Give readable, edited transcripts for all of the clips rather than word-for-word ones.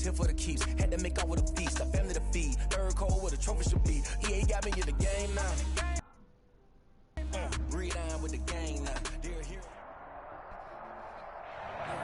here for the keeps. Had to make off with a feast, a family to feed. Third cold where the trophy should be. EA got me in the game now. Breathe down with the game now.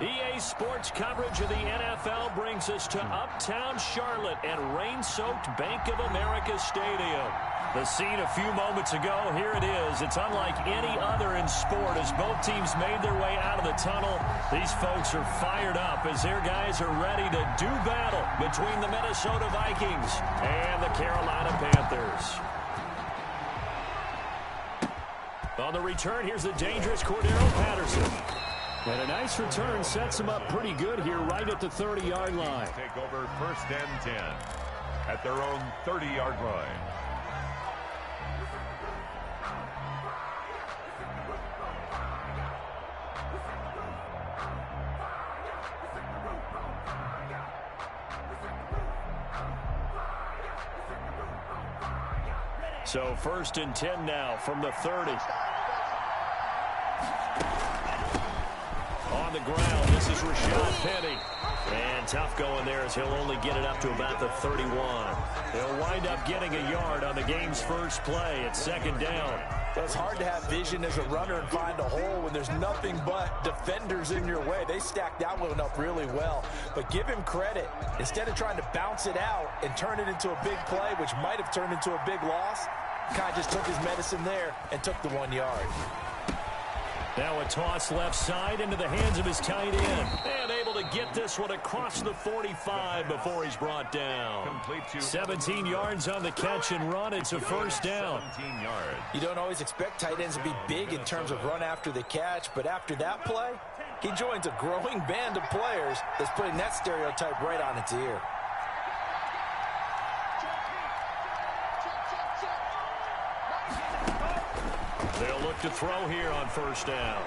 EA Sports coverage of the NFL brings us to uptown Charlotte at rain-soaked Bank of America Stadium. The scene a few moments ago, here it is. It's unlike any other in sport as both teams made their way out of the tunnel. These folks are fired up as their guys are ready to do battle between the Minnesota Vikings and the Carolina Panthers. On the return, here's the dangerous Cordero Patterson. And a nice return sets him up pretty good here right at the 30-yard line. Take over 1st and 10 at their own 30-yard line. So 1st and 10 now from the 30. On the ground, this is Rashad Penny. And tough going there as he'll only get it up to about the 31. He'll wind up getting a yard on the game's first play at 2nd down. Well, it's hard to have vision as a runner and find a hole when there's nothing but defenders in your way. They stacked that one up really well. But give him credit. Instead of trying to bounce it out and turn it into a big play, which might have turned into a big loss, Kai just took his medicine there and took the 1 yard. Now a toss left side into the hands of his tight end. And able to get this one across the 45 before he's brought down. 17 yards on the catch and run. It's a 1st down. 17 yards. You don't always expect tight ends to be big in terms of run after the catch, but after that play, he joins a growing band of players that's putting that stereotype right on its ear. They'll look to throw here on 1st down.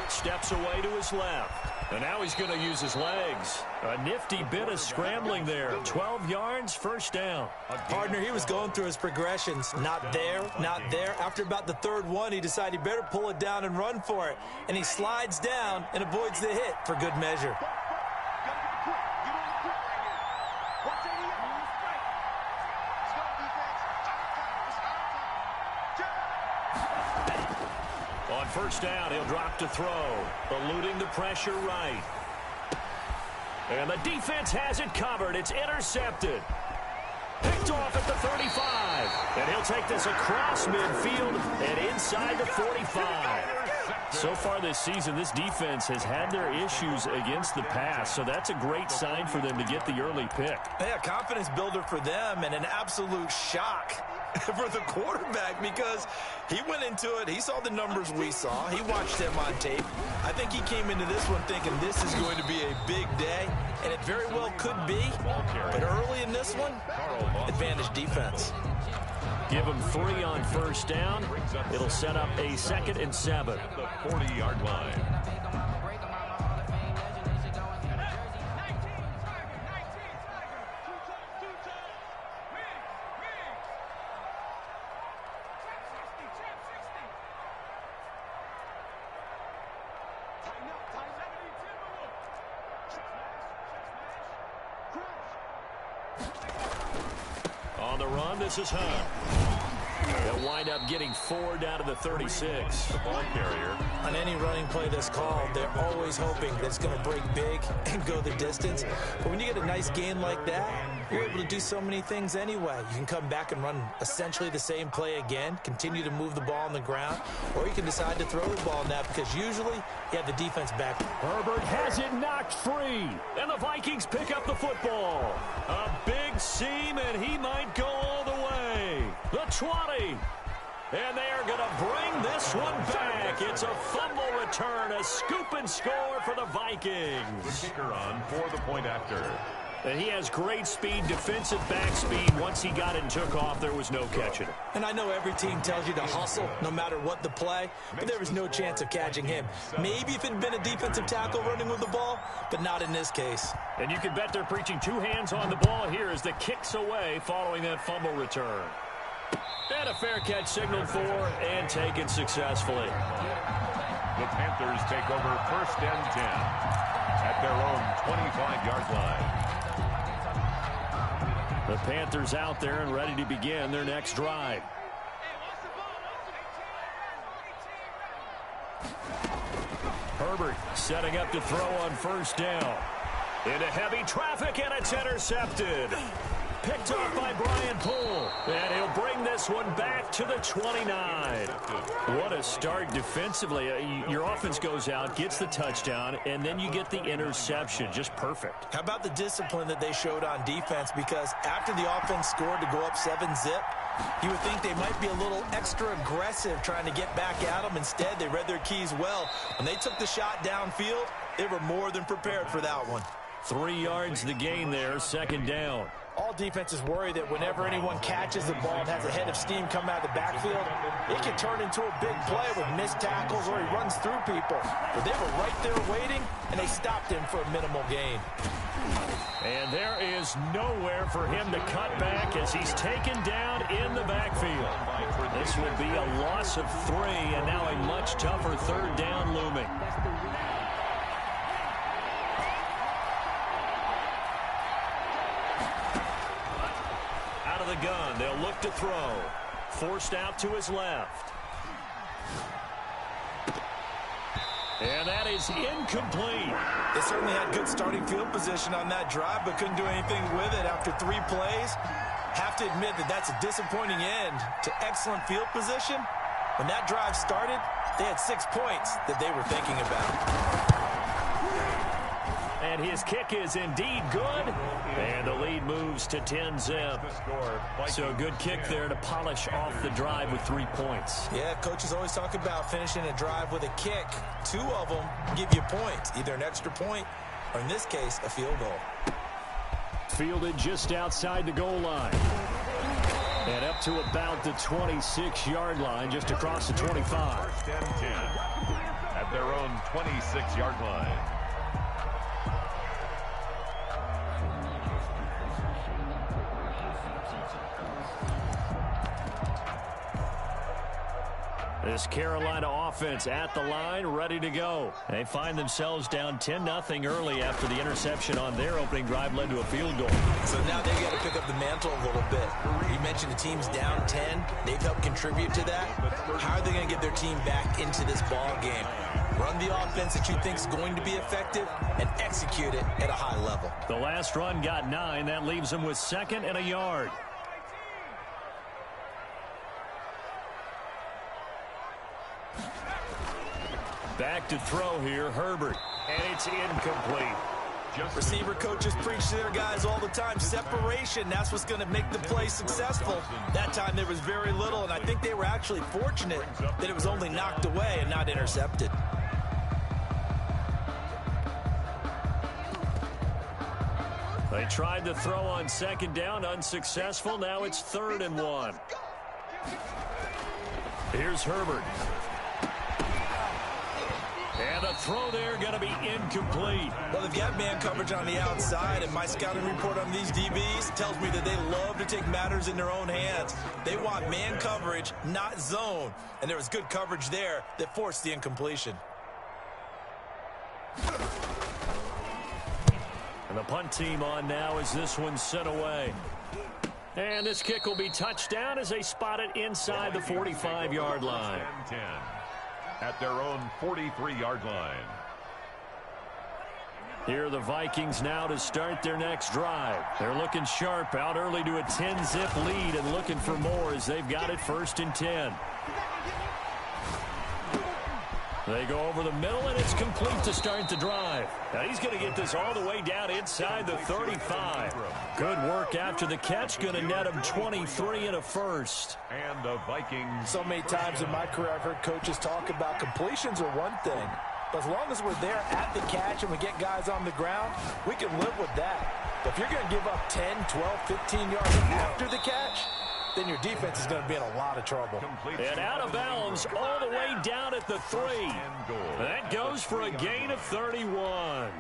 Steps away to his left. And now he's going to use his legs. A nifty bit of scrambling there. 12 yards, 1st down. Partner, he was going through his progressions. Not there, not there. After about the 3rd one, he decided he better pull it down and run for it. And he slides down and avoids the hit for good measure. On 1st down, he'll drop to throw, eluding the pressure right. And the defense has it covered. It's intercepted. Picked off at the 35. And he'll take this across midfield and inside the 45. So far this season, this defense has had their issues against the pass, so that's a great sign for them to get the early pick. Yeah, confidence builder for them and an absolute shock for the quarterback because he went into it. He saw the numbers we saw. He watched them on tape. I think he came into this one thinking this is going to be a big day, and it very well could be. But early in this one, advantage defense. Give him 3 on 1st down. It'll set up a 2nd and 7. At the 40-yard line. On the run, this is Hunt. They'll wind up getting 4 down to the 36. The ball carrier. On any running play that's called, they're always hoping that it's going to break big and go the distance. But when you get a nice gain like that, you're able to do so many things anyway. You can come back and run essentially the same play again, continue to move the ball on the ground, or you can decide to throw the ball now because usually you have the defense back. Herbert has it knocked free, and the Vikings pick up the football. A big seam, and he might go all the way. The 20. And they are going to bring this one back. It's a fumble return, a scoop and score for the Vikings. The kicker on for the point after. And he has great speed, defensive back speed. Once he got it and took off, there was no catching it. And I know every team tells you to hustle no matter what the play, but there was no chance of catching him. Maybe if it had been a defensive tackle running with the ball, but not in this case. And you can bet they're preaching 2 hands on the ball here as the kick's away following that fumble return. And a fair catch signaled for and taken successfully. The Panthers take over 1st and 10 at their own 25-yard line. The Panthers out there and ready to begin their next drive. Herbert setting up to throw on first down. Into heavy traffic, and it's intercepted. Picked off by Brian Poole. And he'll bring this one back to the 29. What a start defensively. Your offense goes out, gets the touchdown, and then you get the interception. Just perfect. How about the discipline that they showed on defense? Because after the offense scored to go up 7-zip, you would think they might be a little extra aggressive trying to get back at them. Instead, they read their keys well. When they took the shot downfield, they were more than prepared for that one. 3 yards the gain there, second down. All defenses worry that whenever anyone catches the ball and has a head of steam come out of the backfield, it can turn into a big play with missed tackles or he runs through people. But they were right there waiting, and they stopped him for a minimal gain. And there is nowhere for him to cut back as he's taken down in the backfield. This will be a loss of 3, and now a much tougher third down looming. The gun, they'll look to throw. Forced out to his left. And that is incomplete. They certainly had good starting field position on that drive, but couldn't do anything with it after 3 plays. Have to admit that that's a disappointing end to excellent field position. When that drive started, they had 6 points that they were thinking about. And his kick is indeed good. And the lead moves to 10-zip. So a good kick there to polish off the drive with 3 points. Yeah, coaches always talk about finishing a drive with a kick. 2 of them give you points, either an extra point or, in this case, a field goal. Fielded just outside the goal line. And up to about the 26-yard line, just across the 25. First and 10 at their own 26-yard line. This Carolina offense at the line, ready to go. They find themselves down 10-0 early after the interception on their opening drive led to a field goal. So now they've got to pick up the mantle a little bit. You mentioned the team's down 10. They've helped contribute to that. How are they going to get their team back into this ball game? Run the offense that you think is going to be effective and execute it at a high level. The last run got 9. That leaves them with 2nd and a yard. Back to throw here, Herbert. And it's incomplete. Receiver coaches preach to their guys all the time. Separation, that's what's going to make the play successful. That time there was very little, and I think they were actually fortunate that it was only knocked away and not intercepted. They tried to throw on 2nd down, unsuccessful. Now it's 3rd and 1. Here's Herbert. And a throw there going to be incomplete. Well, they've got man coverage on the outside, and my scouting report on these DBs tells me that they love to take matters in their own hands. They want man coverage, not zone. And there was good coverage there that forced the incompletion. And the punt team on now as this one sent away. And this kick will be touchdown as they spot it inside the 45-yard line. 10 at their own 43-yard line. Here are the Vikings now to start their next drive. They're looking sharp, out early to a 10-zip lead and looking for more as they've got it 1st and 10. They go over the middle, and it's complete to start the drive. Now he's going to get this all the way down inside the 35. Good work after the catch. Going to net him 23 and a first. And the Vikings. So many times in my career I've heard coaches talk about completions are one thing. But as long as we're there at the catch and we get guys on the ground, we can live with that. But if you're going to give up 10, 12, 15 yards after the catch, then your defense is going to be in a lot of trouble. And out of bounds all the way down at the 3. That goes for a gain of 31.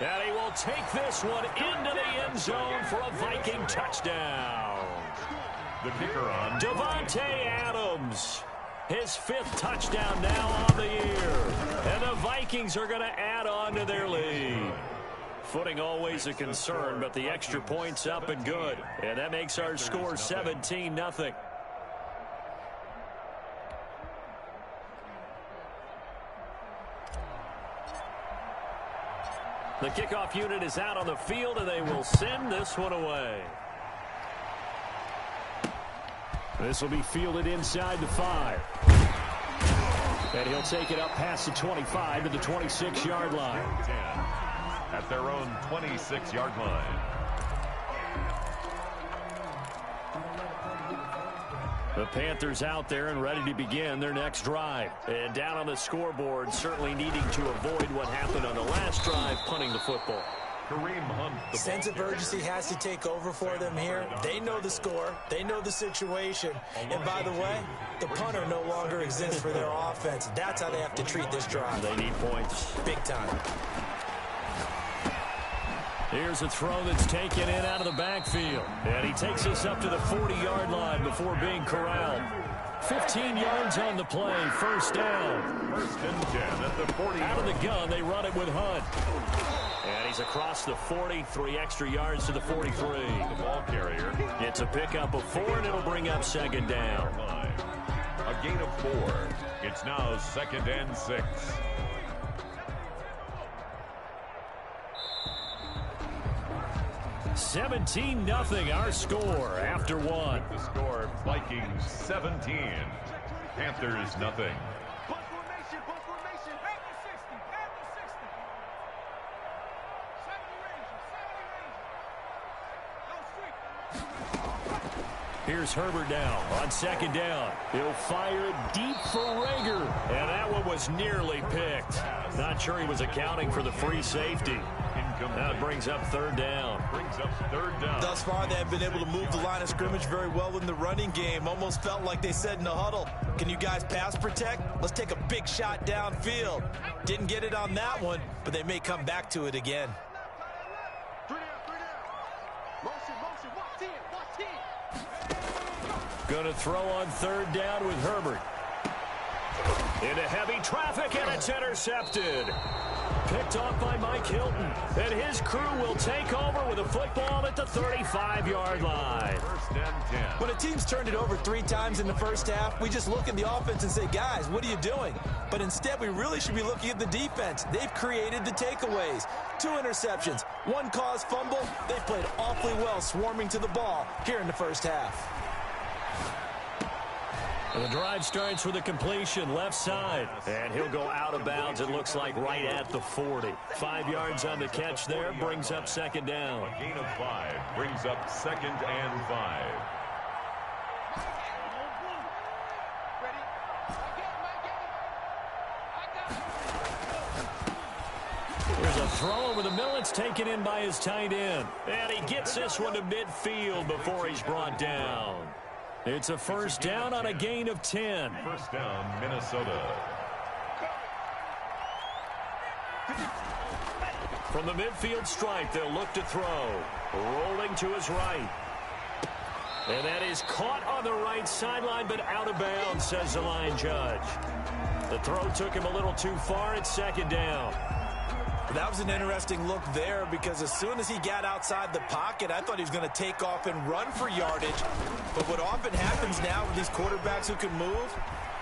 And he will take this one into the end zone for a Viking touchdown. The kicker on Davante Adams. His 5th touchdown now on the year. And the Vikings are going to add on to their lead. Footing always a concern, but the extra point's up and good. And that makes our score 17-0. The kickoff unit is out on the field, and they will send this one away. This will be fielded inside the 5. And he'll take it up past the 25 to the 26-yard line. 10 at their own 26-yard line. The Panthers out there and ready to begin their next drive. And down on the scoreboard, certainly needing to avoid what happened on the last drive, punting the football. Kareem Hunt. Sense of urgency has to take over for them here. They know the score. They know the situation. And by the way, the punter no longer exists for their offense. That's how they have to treat this drive. They need points. Big time. Here's a throw that's taken in out of the backfield. And he takes us up to the 40-yard line before being corralled. 15 yards on the play. First down. 1st and 10 at the 40. Out of the gun, they run it with Hunt. And he's across the 40, 3 extra yards to the 43. The ball carrier. It's a pickup of 4, and it'll bring up 2nd down. A gain of 4. It's now 2nd and 6. $17-0 our score after 1. The score, Vikings 17. Panthers nothing. Here's Herbert now on 2nd down. He'll fire it deep for Rager. And that one was nearly picked. Not sure he was accounting for the free safety. That brings up 3rd down. Thus far, they have been able to move the line of scrimmage very well in the running game. Almost felt like they said in the huddle, can you guys pass protect? Let's take a big shot downfield. Didn't get it on that one, but they may come back to it again. Going to throw on 3rd down with Herbert. Into heavy traffic, and it's intercepted. Picked off by Mike Hilton. And his crew will take over with a football at the 35-yard line. 1st and 10. When a team's turned it over 3 times in the first half, we just look at the offense and say, guys, what are you doing? But instead, we really should be looking at the defense. They've created the takeaways. 2 interceptions, 1 caused fumble. They've played awfully well swarming to the ball here in the first half. The drive starts with a completion left side. And he'll go out of bounds, it looks like, right at the 40. 5 yards on the catch there, brings up 2nd down. A gain of 5 brings up 2nd and 5. There's a throw over the middle. It's taken in by his tight end. And he gets this one to midfield before he's brought down. It's a 1st down on a gain of 10. 1st down, Minnesota. From the midfield stripe, they'll look to throw. Rolling to his right. And that is caught on the right sideline, but out of bounds, says the line judge. The throw took him a little too far. It's 2nd down. That was an interesting look there because as soon as he got outside the pocket, I thought he was going to take off and run for yardage. But what often happens now with these quarterbacks who can move,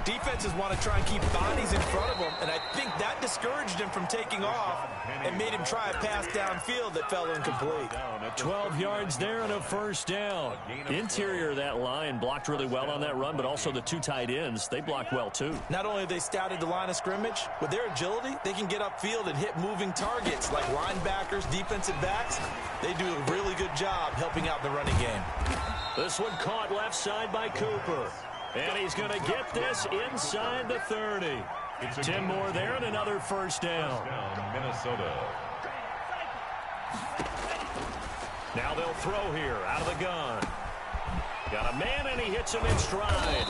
defenses want to try and keep bodies in front of them, and I think that discouraged him from taking off and made him try a pass downfield that fell incomplete. 12 yards there and a 1st down. Interior of that line blocked really well on that run, but also the 2 tight ends, they blocked well too. Not only have they scouted the line of scrimmage, with their agility, they can get upfield and hit moving targets like linebackers, defensive backs. They do a really good job helping out the running game. This one caught left side by Cooper. And he's going to get this inside the 30. 10 more there and another 1st down. Minnesota. Now they'll throw here out of the gun. Got a man and he hits him in stride.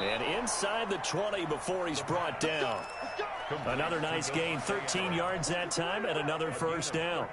And inside the 20 before he's brought down. Another nice gain, 13 yards that time, and another first down.